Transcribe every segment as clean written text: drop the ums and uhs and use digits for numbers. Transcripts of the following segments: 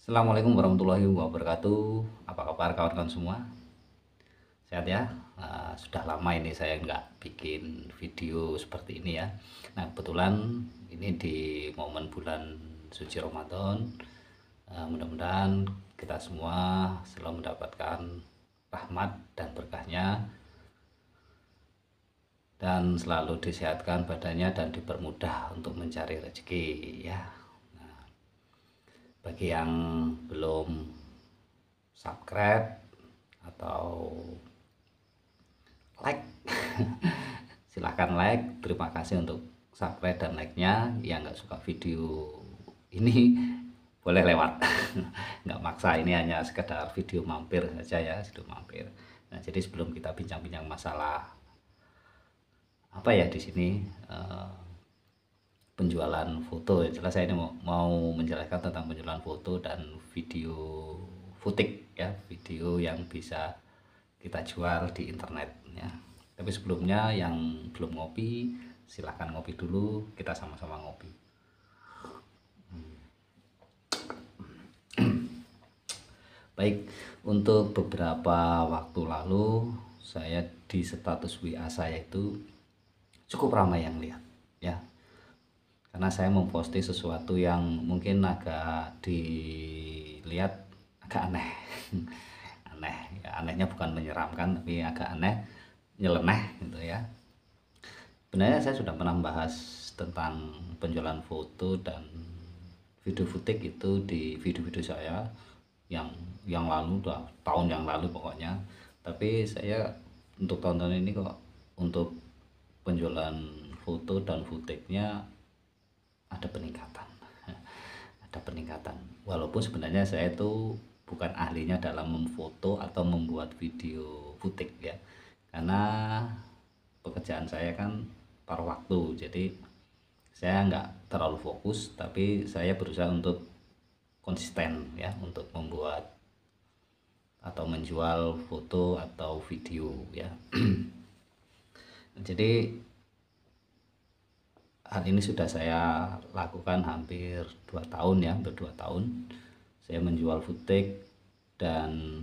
Assalamualaikum warahmatullahi wabarakatuh. Apa kabar kawan-kawan semua? Sehat ya? Sudah lama ini saya nggak bikin video seperti ini ya. Nah, kebetulan ini di momen bulan suci Ramadan. Mudah-mudahan kita semua selalu mendapatkan rahmat dan berkahnya dan selalu disehatkan badannya dan dipermudah untuk mencari rezeki ya. Bagi yang belum subscribe atau like silahkan like. Terima kasih untuk subscribe dan like-nya. Yang nggak suka video ini boleh lewat. Nggak maksa, ini hanya sekedar video mampir saja ya, video mampir. Nah, jadi sebelum kita bincang-bincang masalah apa ya di sini, penjualan foto, jelas saya ini mau menjelaskan tentang penjualan foto dan video footage ya, video yang bisa kita jual di internet ya. Tapi sebelumnya yang belum ngopi silahkan ngopi dulu, kita sama-sama ngopi. Baik, untuk beberapa waktu lalu saya di status WA saya itu cukup ramai yang lihat ya, karena saya memposting sesuatu yang mungkin agak dilihat agak aneh. Aneh ya, anehnya bukan menyeramkan tapi agak aneh, nyeleneh gitu ya. Sebenarnya saya sudah pernah bahas tentang penjualan foto dan video footage itu di video-video saya yang lalu, udah tahun yang lalu pokoknya. Tapi saya untuk tahun-tahun ini kok untuk penjualan foto dan footage-nya ada peningkatan. Ada peningkatan. Walaupun sebenarnya saya itu bukan ahlinya dalam memfoto atau membuat video footage ya. Karena pekerjaan saya kan paruh waktu. Jadi saya nggak terlalu fokus, tapi saya berusaha untuk konsisten ya, untuk membuat atau menjual foto atau video ya. Jadi hal ini sudah saya lakukan hampir 2 tahun ya, hampir 2 tahun saya menjual footage dan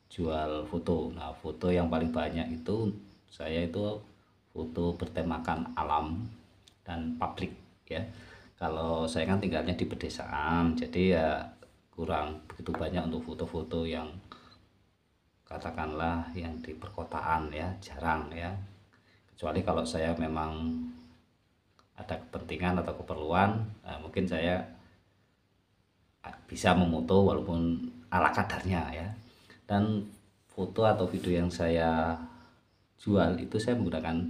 jual foto. Nah, foto yang paling banyak itu saya itu foto bertemakan alam dan publik ya. Kalau saya kan tinggalnya di pedesaan, jadi ya kurang begitu banyak untuk foto-foto yang katakanlah yang di perkotaan ya, jarang ya. Kecuali kalau saya memang ada kepentingan atau keperluan, mungkin saya bisa memoto walaupun ala kadarnya ya. Dan foto atau video yang saya jual itu saya menggunakan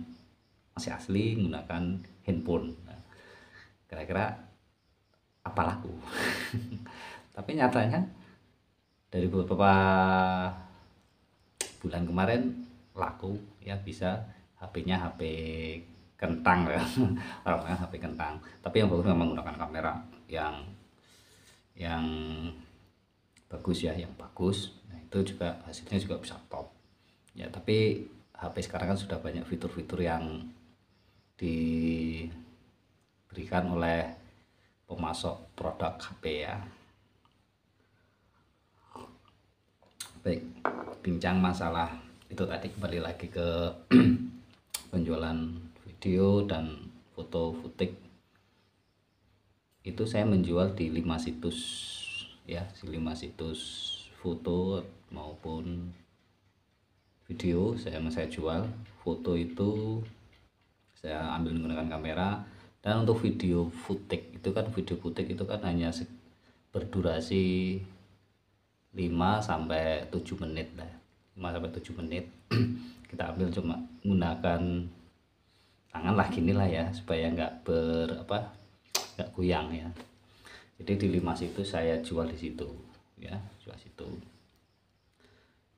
masih asli, menggunakan handphone. Nah, kira-kira apa laku? Tapi nyatanya dari beberapa bulan kemarin laku ya, bisa. HP-nya HP kentang ya. Orang HP kentang, tapi yang bagus memang menggunakan kamera yang bagus ya, yang bagus. Nah, itu juga hasilnya juga bisa top ya. Tapi HP sekarang kan sudah banyak fitur-fitur yang diberikan oleh pemasok produk HP ya. Baik, bincang masalah itu tadi, kembali lagi ke penjualan video dan foto footage. Itu saya menjual di 5 situs ya, di 5 situs foto maupun video saya jual. Foto itu saya ambil menggunakan kamera, dan untuk video footage itu kan hanya berdurasi 5 sampai 7 menit lah. 5 sampai 7 menit. Kita ambil cuma menggunakan tangan lah, gini lah ya, supaya nggak nggak goyang ya. Jadi di 5 situ saya jual di situ ya, jual situ.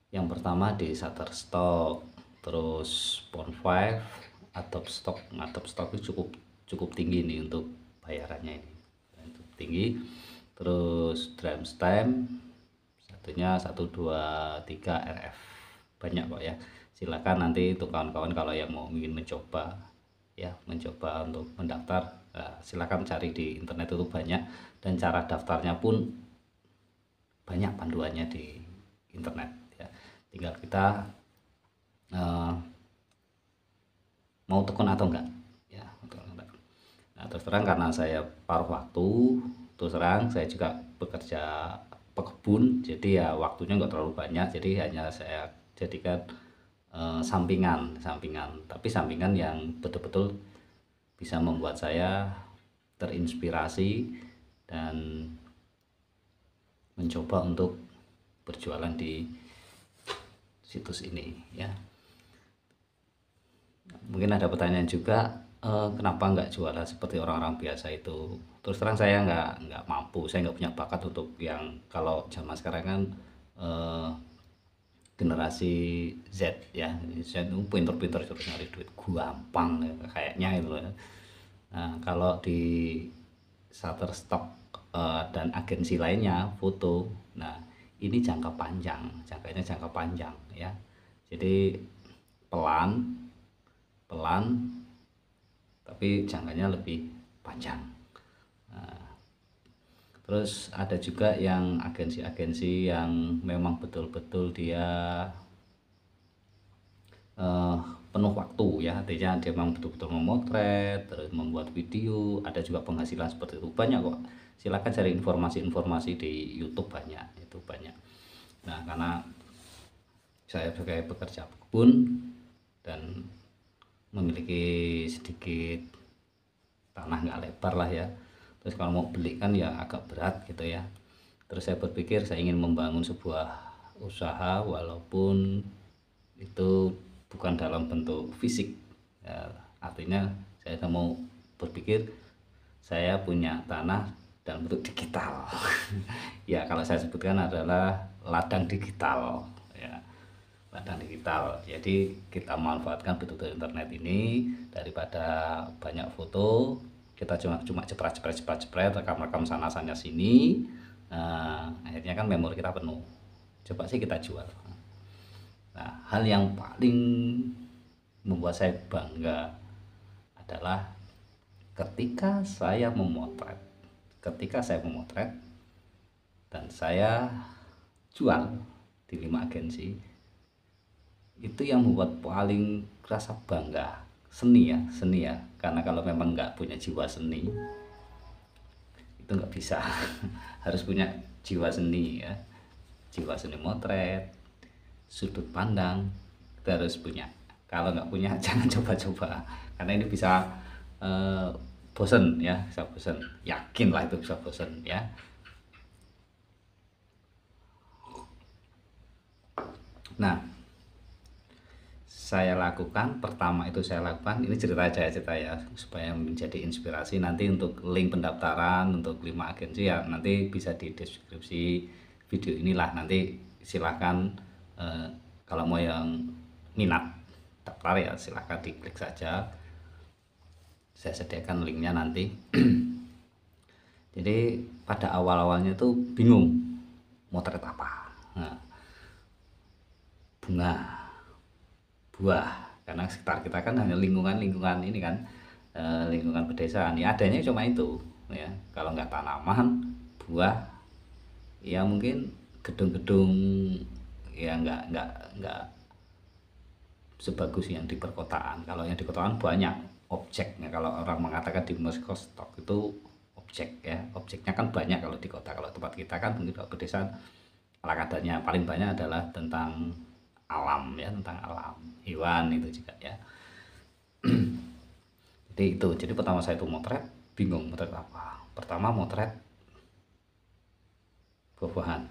Yang pertama di Shutterstock, terus Pond5, Adobe Stock. Adobe Stock itu cukup tinggi nih untuk bayarannya, ini cukup tinggi. Terus Dreamstamp, satunya 123 RF, banyak kok ya. Silakan nanti untuk kawan-kawan kalau yang mau ingin mencoba untuk mendaftar, silakan cari di internet, itu banyak. Dan cara daftarnya pun banyak panduannya di internet ya, tinggal kita mau tekun atau enggak ya. Nah, terus terang karena saya paruh waktu, terus terang saya juga bekerja pekebun, jadi ya waktunya nggak terlalu banyak, jadi hanya saya jadikan sampingan, tapi sampingan yang betul-betul bisa membuat saya terinspirasi dan mencoba untuk berjualan di situs ini ya. Mungkin ada pertanyaan juga, kenapa nggak jualan seperti orang-orang biasa itu. Terus terang saya nggak mampu, saya nggak punya bakat untuk yang kalau zaman sekarang kan generasi Z ya, Z itu pinter-pinter terus nyari duit gampang ya, kayaknya itu. Nah, kalau di Shutterstock dan agensi lainnya foto, nah ini jangkanya jangka panjang ya. Jadi pelan tapi jangkanya lebih panjang. Nah, terus ada juga yang agensi-agensi yang memang betul-betul dia penuh waktu ya, artinya dia memang betul-betul memotret, terus membuat video, ada juga penghasilan seperti itu, banyak kok. Silakan cari informasi-informasi di YouTube, banyak itu banyak. Nah, karena saya sebagai pekerja kebun dan memiliki sedikit tanah nggak lebar lah ya, terus kalau mau beli kan ya agak berat gitu ya. Terus saya berpikir saya ingin membangun sebuah usaha walaupun itu bukan dalam bentuk fisik ya, artinya saya mau berpikir saya punya tanah dalam bentuk digital ya, kalau saya sebutkan adalah ladang digital ya, ladang digital. Jadi kita manfaatkan betul-betul internet ini, daripada banyak foto kita cuma cepret rekam sana sini, nah akhirnya kan memori kita penuh. Coba sih kita jual. Nah, hal yang paling membuat saya bangga adalah ketika saya memotret dan saya jual di 5 agensi, itu yang membuat paling rasa bangga. Seni ya, karena kalau memang nggak punya jiwa seni itu nggak bisa harus punya jiwa seni ya, jiwa seni motret, sudut pandang kita harus punya. Kalau nggak punya jangan coba-coba, karena ini bisa bosen ya, bisa bosen, yakin lah itu bisa bosen ya. Nah, pertama itu saya lakukan, ini cerita ya supaya menjadi inspirasi. Nanti untuk link pendaftaran untuk 5 agensi ya nanti bisa di deskripsi video inilah, nanti silahkan kalau mau yang minat daftar ya silahkan diklik saja, saya sediakan linknya nanti. Jadi pada awal-awalnya tuh bingung motret apa, nah, bunga, buah, karena sekitar kita kan hanya lingkungan ini kan, lingkungan pedesaan ya, adanya cuma itu ya. Kalau nggak tanaman, buah, ya mungkin gedung-gedung ya nggak sebagus yang di perkotaan. Kalau yang di perkotaan banyak objeknya, kalau orang mengatakan di Moskow Stock itu objek ya, objeknya kan banyak kalau di kota. Kalau tempat kita kan mungkin kalau pedesaan ala kadarnya paling banyak adalah tentang alam ya, tentang alam, hewan itu juga ya. Jadi pertama saya itu motret, bingung motret apa. Pertama motret buah-buahan,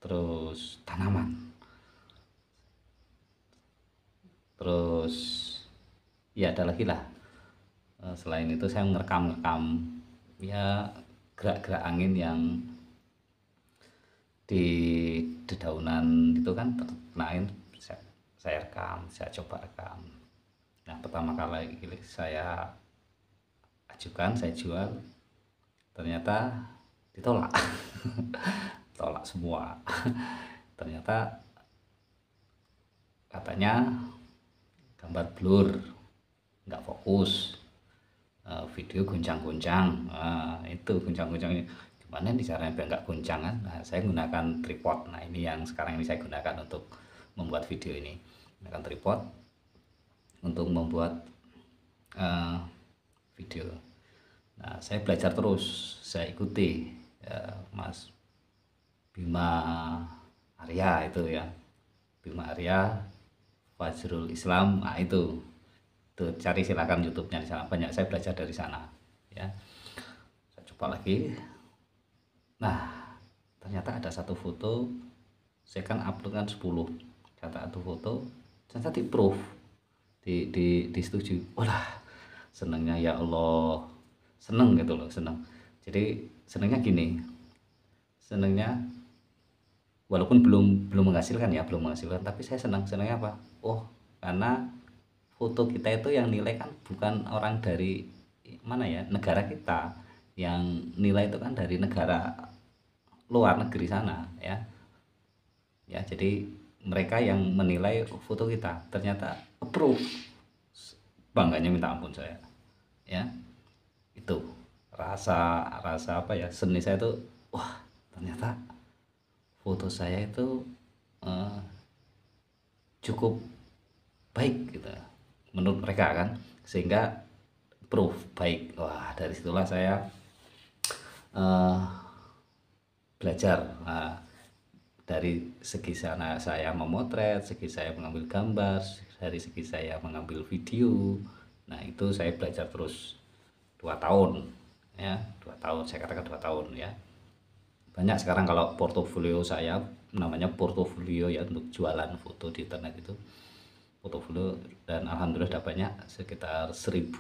terus tanaman, terus ya ada lagi lah. Selain itu saya ngerekam ya gerak-gerak angin yang di dedaunan itu kan terkenain, saya rekam, saya coba rekam. Nah, pertama kali saya ajukan, saya jual, ternyata ditolak. Tolak semua. Ternyata katanya gambar blur, nggak fokus, video goncang-goncang. Nah, itu goncang-goncang Mana di caranya biar nggak guncangan. Nah, saya gunakan tripod. Nah, ini yang sekarang ini saya gunakan untuk membuat video ini. Gunakan tripod untuk membuat video. Nah, saya belajar terus, saya ikuti Mas Bima Arya itu ya, Bima Arya, Fajrul Islam. Nah, itu cari silakan YouTube-nya di sana, banyak saya belajar dari sana ya. Saya coba lagi. Nah, ternyata ada satu foto, saya kan upload kan 10, ternyata satu foto ternyata di approve, disetujui. Walah, senengnya ya Allah, seneng gitu loh, seneng. Jadi senengnya gini, senengnya walaupun belum menghasilkan ya, belum menghasilkan, tapi saya senengnya apa? Oh, karena foto kita itu yang nilai kan bukan orang dari mana ya, negara kita. Yang nilai itu kan dari negara luar negeri sana ya. Ya, jadi mereka yang menilai foto kita, ternyata approve. Bangganya minta ampun saya. Ya. Itu rasa apa ya, seni saya itu, wah, ternyata foto saya itu cukup baik gitu menurut mereka kan, sehingga proof baik. Wah, dari situlah saya belajar. Nah, dari segi sana saya memotret, segi saya mengambil gambar, dari segi saya mengambil video. Nah, itu saya belajar terus 2 tahun ya, 2 tahun, saya katakan 2 tahun ya. Banyak sekarang kalau portofolio saya, namanya portofolio ya, untuk jualan foto di internet itu portofolio, dan alhamdulillah dapatnya sekitar 1000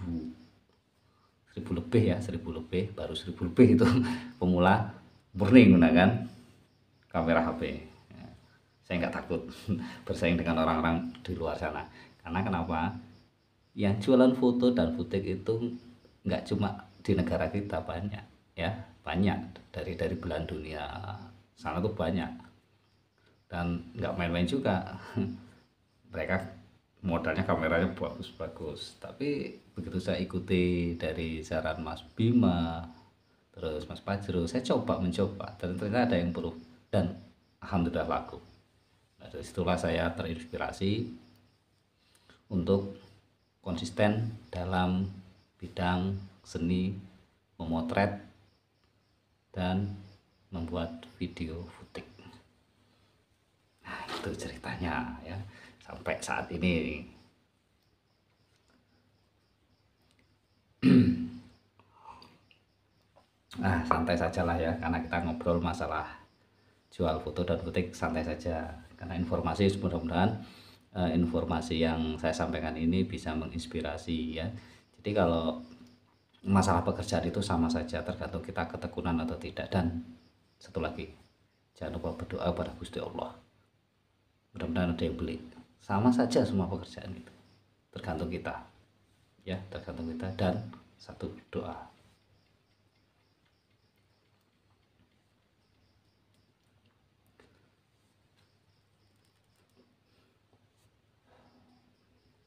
lebih ya, 1000 lebih, baru 1000 lebih itu pemula murni menggunakan kamera HP ya. Saya nggak takut bersaing dengan orang-orang di luar sana, karena kenapa, yang jualan foto dan footage itu nggak cuma di negara kita, banyak ya, banyak dari belahan dunia sana tuh banyak, dan nggak main-main juga. Mereka modalnya kameranya bagus-bagus, tapi begitu saya ikuti dari saran Mas Bima, terus Mas Fajrul, saya mencoba, dan ternyata ada yang perlu, dan alhamdulillah laku. Nah, dari situlah saya terinspirasi untuk konsisten dalam bidang seni memotret dan membuat video footage. Nah, itu ceritanya ya, sampai saat ini. Nah, santai sajalah ya, karena kita ngobrol masalah jual foto dan footage, santai saja. Karena informasi, mudah-mudahan informasi yang saya sampaikan ini bisa menginspirasi ya. Jadi kalau masalah pekerjaan itu sama saja, tergantung kita ketekunan atau tidak. Dan satu lagi, jangan lupa berdoa pada Gusti Allah, mudah-mudahan ada yang beli. Sama saja semua pekerjaan itu, tergantung kita ya, tergantung kita, dan satu, doa.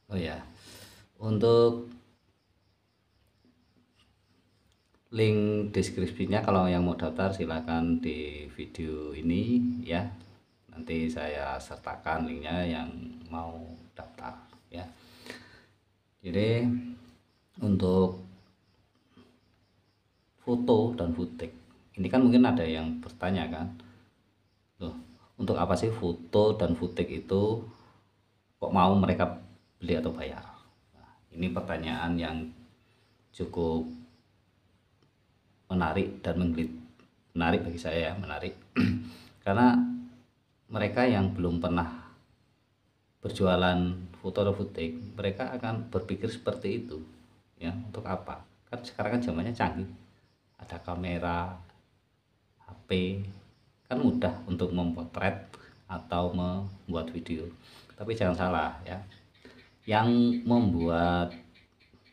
Oh ya, untuk link deskripsinya kalau yang mau daftar silakan di video ini ya, nanti saya sertakan linknya yang mau daftar ya. Jadi untuk foto dan footage ini kan mungkin ada yang bertanya kan, loh, untuk apa sih foto dan footage itu, kok mau mereka beli atau bayar? Nah, ini pertanyaan yang cukup menarik dan menarik bagi saya ya, menarik. Karena mereka yang belum pernah berjualan foto atau footage, mereka akan berpikir seperti itu ya, untuk apa? Kan sekarang kan zamannya canggih, ada kamera HP, kan mudah untuk memotret atau membuat video. Tapi jangan salah ya, yang membuat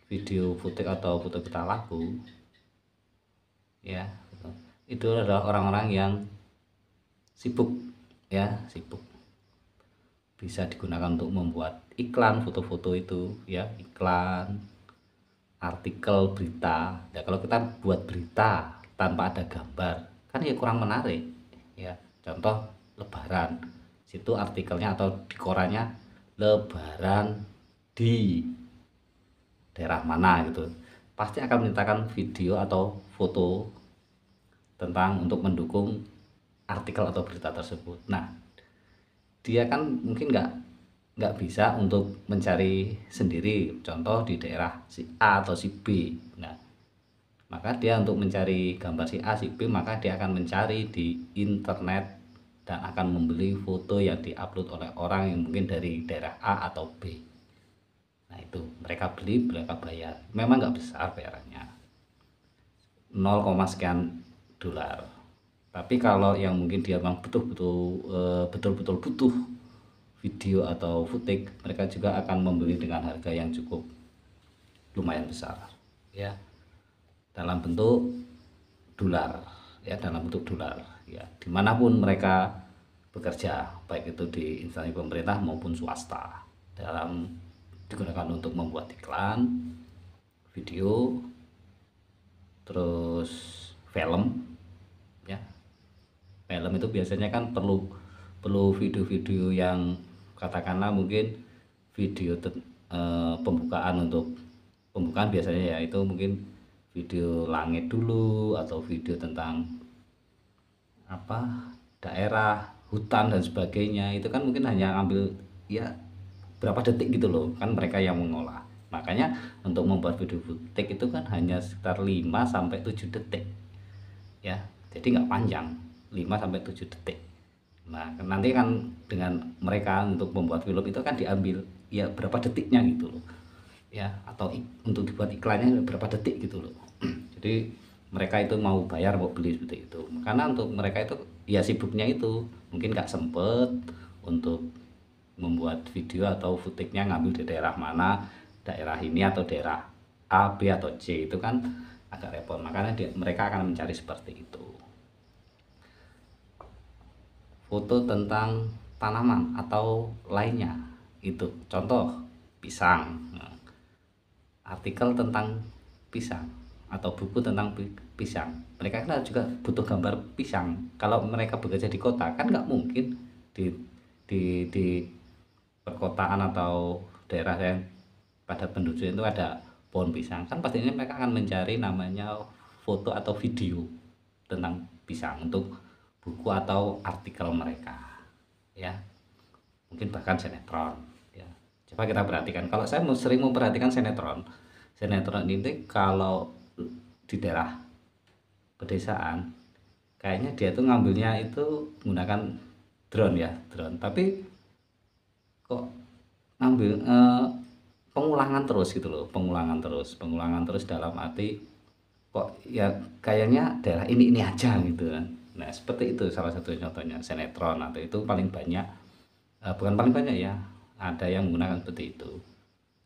video footage atau foto kita laku ya, itu adalah orang-orang yang sibuk ya, sibuk. Bisa digunakan untuk membuat iklan foto-foto itu ya, iklan, artikel, berita. Ya, kalau kita buat berita tanpa ada gambar, kan ya kurang menarik ya. Contoh lebaran, situ artikelnya atau di korannya lebaran di daerah mana gitu, pasti akan menyertakan video atau foto tentang untuk mendukung artikel atau berita tersebut. Nah, dia kan mungkin nggak bisa untuk mencari sendiri, contoh di daerah si A atau si B. Nah, maka dia untuk mencari gambar si A si B, maka dia akan mencari di internet dan akan membeli foto yang diupload oleh orang yang mungkin dari daerah A atau B. Nah itu mereka beli, mereka bayar, memang nggak besar bayarannya, 0, sekian dolar. Tapi kalau yang mungkin dia memang betul-betul butuh video atau footage, mereka juga akan membeli dengan harga yang cukup lumayan besar ya, dalam bentuk dolar ya, dalam bentuk dolar ya, dimanapun mereka bekerja, baik itu di instansi pemerintah maupun swasta, dalam digunakan untuk membuat iklan, video, terus film ya. Film itu biasanya kan perlu video-video yang katakanlah mungkin video pembukaan, untuk pembukaan biasanya ya itu mungkin video langit dulu atau video tentang apa daerah hutan dan sebagainya. Itu kan mungkin hanya ambil ya berapa detik gitu loh, kan mereka yang mengolah. Makanya untuk membuat video footage itu kan hanya sekitar 5 sampai 7 detik ya, jadi nggak panjang, 5 sampai 7 detik. Nah nanti kan dengan mereka untuk membuat film itu kan diambil ya berapa detiknya gitu loh ya, atau untuk dibuat iklannya berapa detik gitu loh. Jadi mereka itu mau bayar mau beli seperti itu, karena untuk mereka itu ya sibuknya itu mungkin nggak sempet untuk membuat video atau footage-nya ngambil di daerah mana, daerah ini atau daerah A, B atau C, itu kan agak repot. Makanya mereka akan mencari seperti itu. Foto tentang tanaman atau lainnya, itu contoh pisang. Nah, artikel tentang pisang atau buku tentang pisang, mereka kan juga butuh gambar pisang. Kalau mereka bekerja di kota kan nggak mungkin di perkotaan atau daerah yang pada penduduk itu ada pohon pisang, kan pastinya mereka akan mencari namanya foto atau video tentang pisang untuk buku atau artikel mereka ya, mungkin bahkan sinetron ya. Coba kita perhatikan, kalau saya sering memperhatikan sinetron ini, kalau di daerah pedesaan kayaknya dia tuh ngambilnya itu menggunakan drone ya, drone, tapi kok ngambil pengulangan terus gitu loh, pengulangan terus dalam arti kok ya kayaknya daerah ini aja gitu kan. Nah seperti itu salah satu contohnya sinetron, atau itu paling banyak, bukan paling banyak ya, ada yang menggunakan seperti itu.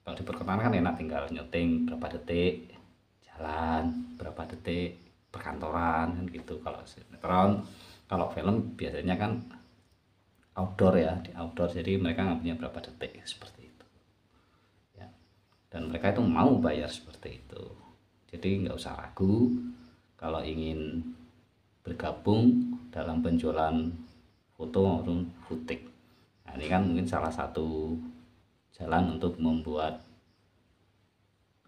Kalau di perkotaan kan enak, tinggal nyuting berapa detik jalan, berapa detik perkantoran kan gitu. Kalau sinetron, kalau film biasanya kan outdoor ya, di outdoor, jadi mereka ngambilnya berapa detik seperti itu ya. Dan mereka itu mau bayar seperti itu, jadi nggak usah ragu kalau ingin bergabung dalam penjualan foto maupun footage. Nah ini kan mungkin salah satu jalan untuk membuat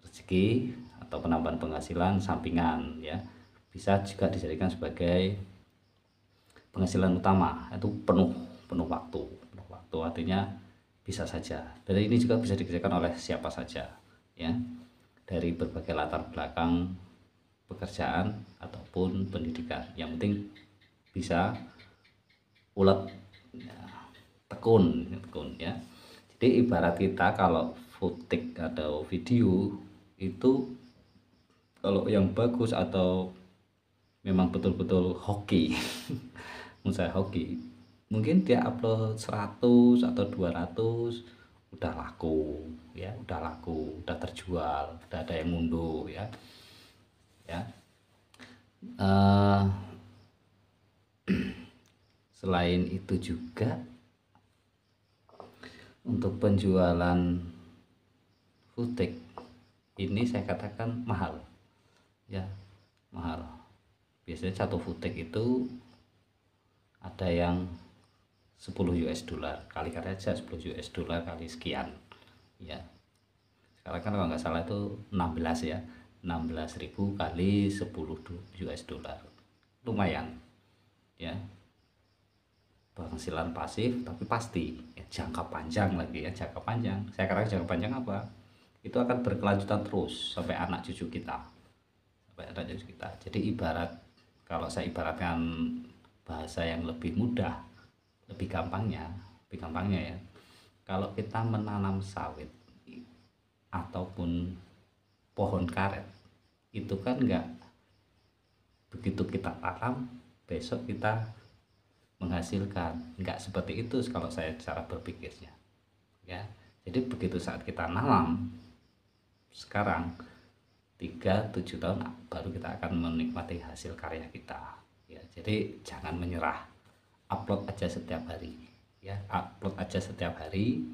rezeki atau penambahan penghasilan sampingan ya, bisa juga dijadikan sebagai penghasilan utama, itu penuh waktu artinya bisa saja. Dan ini juga bisa dikerjakan oleh siapa saja ya, dari berbagai latar belakang pekerjaan ataupun pendidikan, yang penting bisa ulet ya, tekun ya. Jadi ibarat kita kalau footage atau video itu kalau yang bagus atau memang betul-betul hoki menurut saya hoki, mungkin dia upload 100 atau 200 udah laku ya, udah terjual, udah ada yang ngunduh ya. Eh, selain itu juga untuk penjualan footage ini saya katakan mahal ya, mahal. biasanya satu footage itu ada yang 10 US dollar, kalikan aja 10 US dollar kali sekian ya. Sekarang kan kalau nggak salah itu 16 ya, 16.000 kali 10 US dollar, lumayan ya, penghasilan pasif tapi pasti ya, jangka panjang lagi ya, jangka panjang. Saya katakan jangka panjang apa, itu akan berkelanjutan terus sampai anak cucu kita, jadi ibarat, kalau saya ibaratkan bahasa yang lebih mudah, lebih gampangnya ya, kalau kita menanam sawit ataupun pohon karet itu kan enggak begitu kita tanam besok kita menghasilkan, enggak seperti itu kalau saya cara berpikirnya ya. Jadi begitu saat kita nanam sekarang 3-7 tahun baru kita akan menikmati hasil karya kita ya. Jadi jangan menyerah, upload aja setiap hari ya, upload aja setiap hari.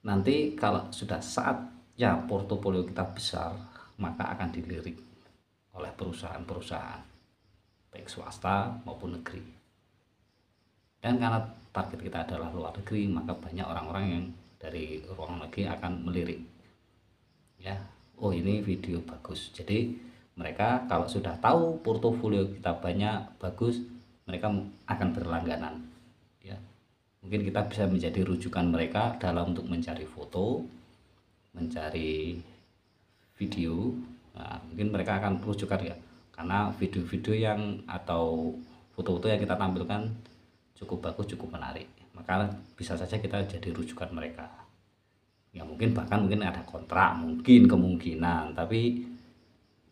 Nanti kalau sudah saatnya portofolio kita besar, maka akan dilirik oleh perusahaan-perusahaan baik swasta maupun negeri. Dan karena target kita adalah luar negeri, maka banyak orang-orang yang dari luar negeri akan melirik ya, oh ini video bagus. Jadi mereka kalau sudah tahu portofolio kita banyak bagus, mereka akan berlangganan ya. Mungkin kita bisa menjadi rujukan mereka dalam untuk mencari foto, mencari video. Nah, mungkin mereka akan rujukan ya, karena video-video yang atau foto-foto yang kita tampilkan cukup bagus, cukup menarik, maka bisa saja kita jadi rujukan mereka ya. Mungkin bahkan mungkin ada kontrak, mungkin kemungkinan, tapi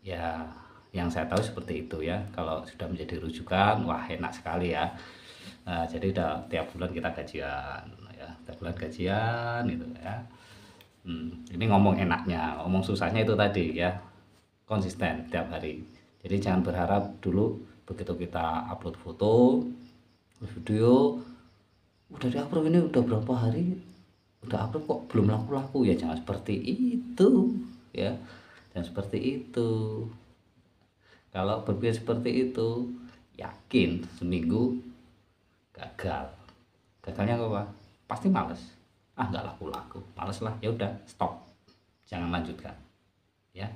ya yang saya tahu seperti itu ya. Kalau sudah menjadi rujukan, wah enak sekali ya. Nah, jadi udah tiap bulan kita gajian ya, tiap bulan gajian gitu ya. Ini ngomong enaknya, ngomong susahnya itu tadi ya, konsisten tiap hari. Jadi jangan berharap dulu begitu kita upload foto video udah di-upload, ini udah berapa hari udah upload kok belum laku-laku ya. Jangan seperti itu ya, jangan seperti itu. Kalau berpikir seperti itu, yakin seminggu gagal. Gagalnya apa? Pasti males, nggak laku-laku, males lah, ya udah stop, jangan lanjutkan ya.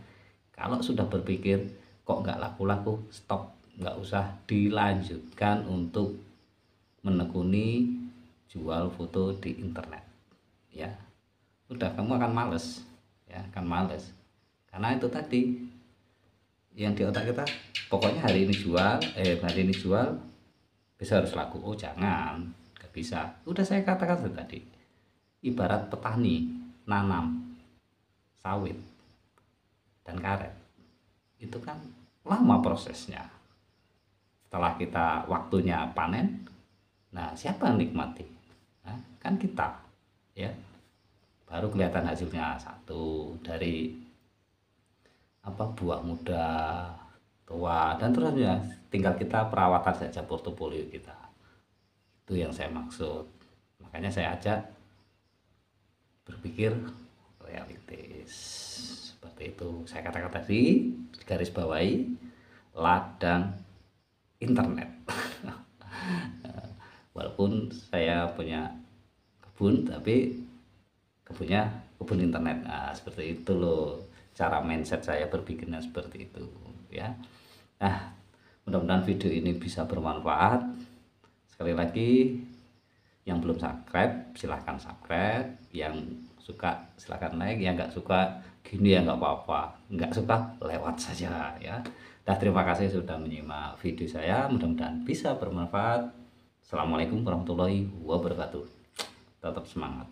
Kalau sudah berpikir kok nggak laku-laku, stop, nggak usah dilanjutkan untuk menekuni jual foto di internet ya. Udah, kamu akan males ya, akan males, karena itu tadi yang di otak kita, pokoknya hari ini jual besok harus laku. Oh jangan, nggak bisa. Udah saya katakan tadi, ibarat petani nanam sawit dan karet, itu kan lama prosesnya. Setelah kita waktunya panen, nah siapa yang nikmati? Nah, kan kita ya. Baru kelihatan hasilnya satu dari buah muda, tua, dan terusnya. Tinggal kita perawatan saja portofolio kita. Itu yang saya maksud. Makanya saya ajak berpikir realistis seperti itu. Saya katakan tadi, garis bawahi ladang internet. Walaupun saya punya kebun, tapi kebunnya kebun internet. Nah, seperti itu loh cara mindset saya berpikirnya, seperti itu ya. Nah, mudah-mudahan video ini bisa bermanfaat. Sekali lagi, yang belum subscribe silahkan subscribe, yang suka silahkan like, yang nggak suka gini ya nggak apa-apa, nggak suka lewat saja ya. Nah, terima kasih sudah menyimak video saya, mudah-mudahan bisa bermanfaat. Assalamualaikum warahmatullahi wabarakatuh. Tetap semangat.